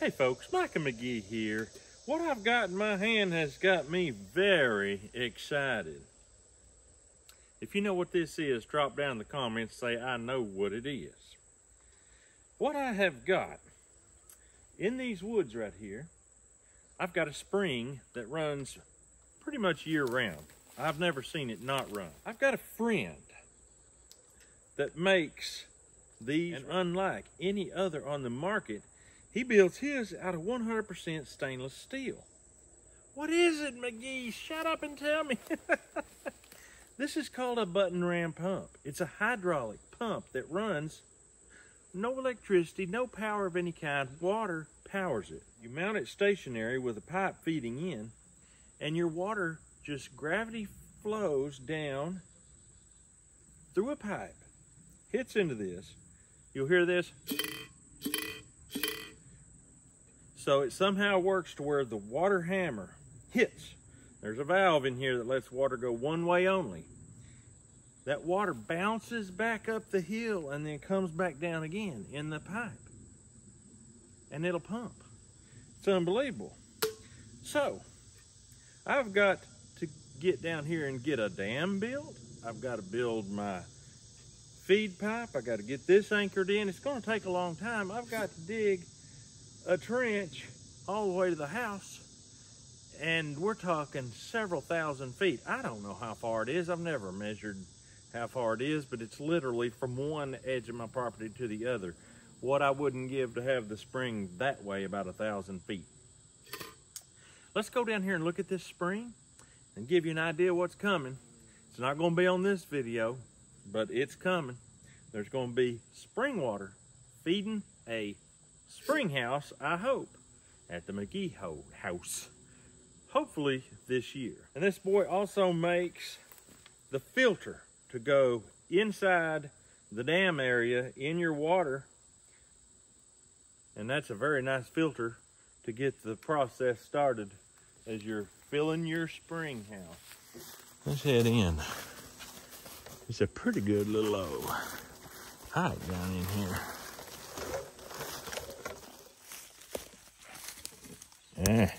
Hey folks, Mike and McGee here. What I've got in my hand has got me very excited. If you know what this is, drop down in the comments, say I know what it is. What I have got in these woods right here, I've got a spring that runs pretty much year round. I've never seen it not run. I've got a friend that makes these, and unlike any other on the market, he builds his out of 100% stainless steel. What is it, McGee? Shut up and tell me. This is called a button ram pump. It's a hydraulic pump that runs no electricity, no power of any kind. Water powers it. You mount it stationary with a pipe feeding in, and your water just gravity flows down through a pipe, hits into this. You'll hear this. So it somehow works to where the water hammer hits. There's a valve in here that lets water go one way only. That water bounces back up the hill and then comes back down again in the pipe. And it'll pump. It's unbelievable. So, I've got to get down here and get a dam built. I've got to build my feed pipe. I got to get this anchored in. It's going to take a long time. I've got to dig a trench all the way to the house, and we're talking several thousand feet. I don't know how far it is. I've never measured how far it is, but it's literally from one edge of my property to the other. What I wouldn't give to have the spring that way, about 1,000 feet. Let's go down here and look at this spring and give you an idea what's coming. It's not going to be on this video, but it's coming. There's going to be spring water feeding a spring house, I hope, at the McGee house, hopefully this year. And this boy also makes the filter to go inside the dam area in your water, and that's a very nice filter to get the process started as you're filling your spring house. Let's head in. It's a pretty good little old hike down in here. Yeah.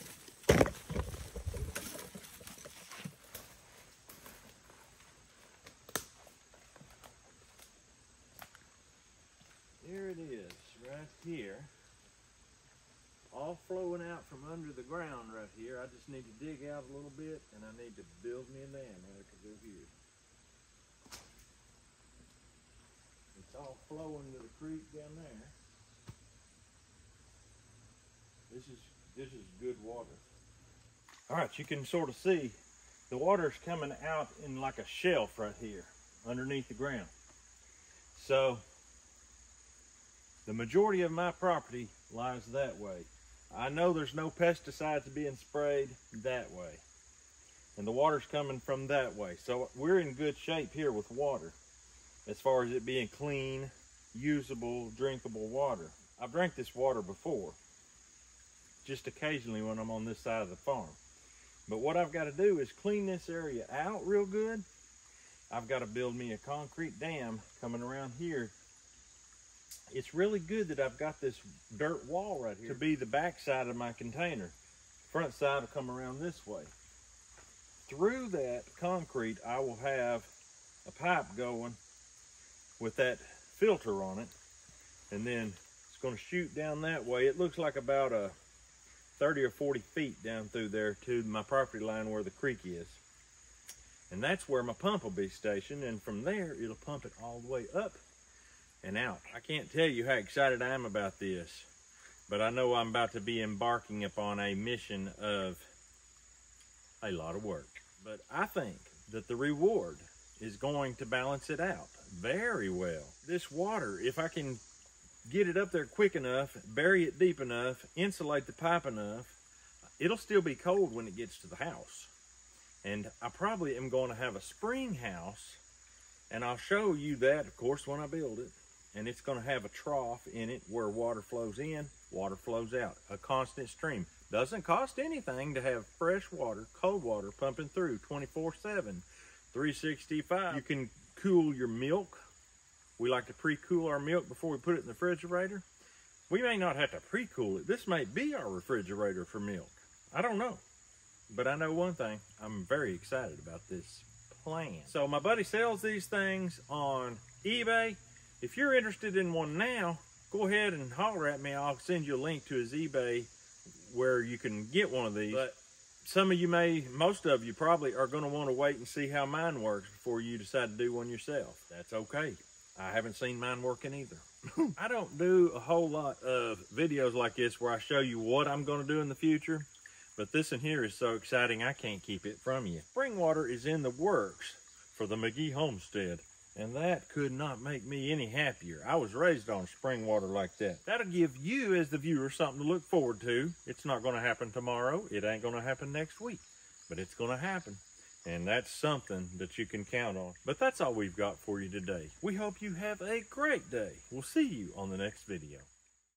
Here it is, right here. All flowing out from under the ground right here. I just need to dig out a little bit, and I need to build me a dam that I could go here. It's all flowing to the creek down there. This is good water. All right, you can sort of see the water's coming out in like a shelf right here underneath the ground. So the majority of my property lies that way. I know there's no pesticides being sprayed that way, and the water's coming from that way. So we're in good shape here with water as far as it being clean, usable, drinkable water. I've drank this water before, just occasionally when I'm on this side of the farm. But what I've got to do is clean this area out real good. I've got to build me a concrete dam coming around here. It's really good that I've got this dirt wall right here to be the back side of my container. Front side will come around this way. Through that concrete, I will have a pipe going with that filter on it, and then it's going to shoot down that way. It looks like about a 30 or 40 feet down through there to my property line where the creek is. And that's where my pump will be stationed, and from there it'll pump it all the way up and out. I can't tell you how excited I am about this, but I know I'm about to be embarking upon a mission of a lot of work. But I think that the reward is going to balance it out very well. This water, if I can get it up there quick enough, bury it deep enough, insulate the pipe enough, it'll still be cold when it gets to the house. And I probably am going to have a spring house, and I'll show you that, of course, when I build it. And it's going to have a trough in it where water flows in, water flows out, a constant stream. Doesn't cost anything to have fresh water, cold water pumping through 24/7, 365. You can cool your milk. We like to pre-cool our milk before we put it in the refrigerator. We may not have to pre-cool it. This may be our refrigerator for milk. I don't know. But I know one thing, I'm very excited about this plan. So my buddy sells these things on eBay. If you're interested in one now, go ahead and holler at me. I'll send you a link to his eBay where you can get one of these. But some of you most of you probably are going to want to wait and see how mine works before you decide to do one yourself. That's okay. I haven't seen mine working either. I don't do a whole lot of videos like this where I show you what I'm going to do in the future. But this in here is so exciting, I can't keep it from you. Spring water is in the works for the McGee homestead, and that could not make me any happier. I was raised on spring water like that. That'll give you, as the viewer, something to look forward to. It's not going to happen tomorrow. It ain't going to happen next week, but it's going to happen. And that's something that you can count on. But that's all we've got for you today. We hope you have a great day. We'll see you on the next video.